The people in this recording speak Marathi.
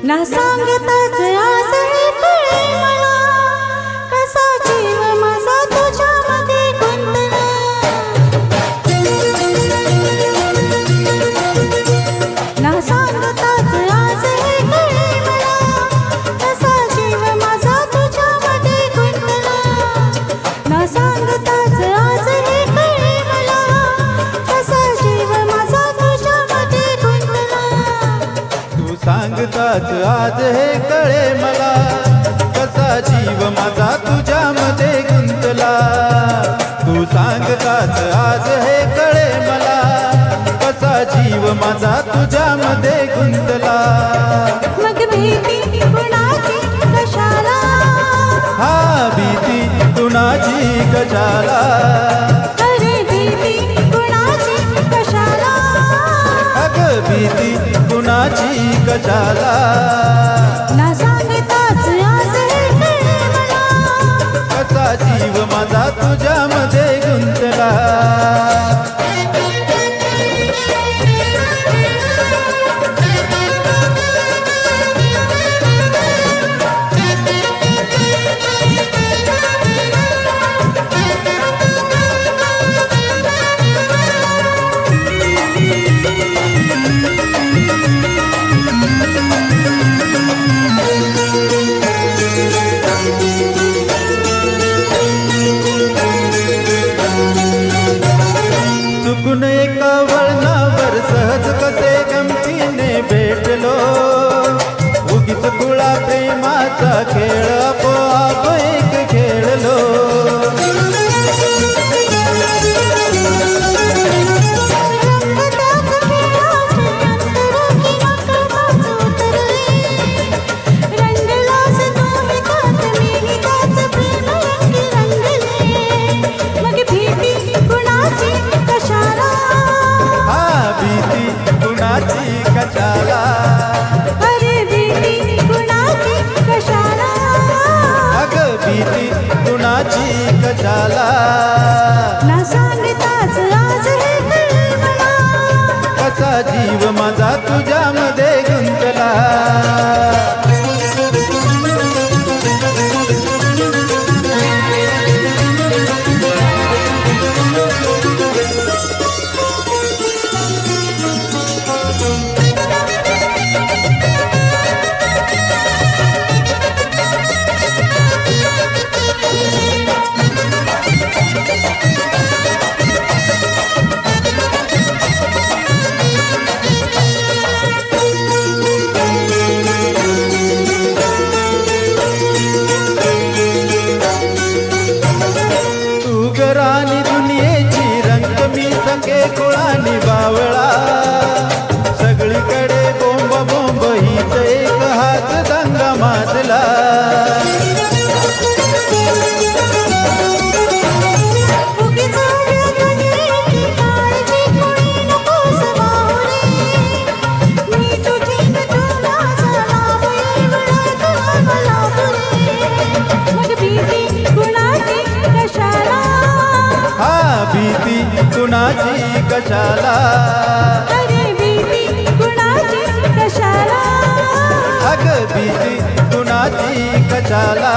ना सांगताच आज हे कळे मला, कसा जीव माझा तुझ्यामध्ये गुंतला. ना सांगताच आज हे कळे मला, कसा जीव माझा तुझ्यामध्ये गुंतला. ना सांगताच आज हे कळे मला, कसा जीव माझा तुझ्यामध्ये गुंतला. तू सांगताच आज हे कळे मला, कसा जीव माझा तुझ्यामध्ये गुंतला. तू सांगताच आज हे कळे मला, कसा जीव माझा तुझ्यामध्ये गुंतला. मग भीती कुणाची कशाला, हा भीती कुणाची कशाला, अरे भीती कुणाची कशाला. अग भीती कुणाची कशाला. ना सांगताच आज हे कळे मला, कसा जीव माझा तुझ्यामध्ये गुंतला. चुकून एका वळणावर सहज कसे गमतीने भेटलो. उगीच खुळा प्रेमाचा खेळ आपोआप एक खेळलो. रंगताच खेळाचे अंतरंगी नकळत उतरले. रंगलास तूही त्यात मीही त्याच प्रेम रंगी रंगले. मग भीती कुणाची कशाला, हा भीती कुणाची कशाला, अरे भीती कुणाची कशाला. अग भीती कुणाची कशाला. ना सांगताच आज हे कळे मला, कसा जीव माझा तुझ्यामध्ये गुंतला. तू गरानी दुनियेची रंग मी संगे कुळानी बावळा. सगळीकडे बोंब बोंब हीच एक हात दंगा माजला. उगीच उड्या कन्येची काळजी कोणी नकोस वाहू रे. मी तुझी न तू माझा लाभ एवढा तू मला पुरे. मग भीती कुणाची कशाला, हा भीती कुणाची कशाला, अरे भीती कुणाची कशाला. अग भीती कुणाची कशाला.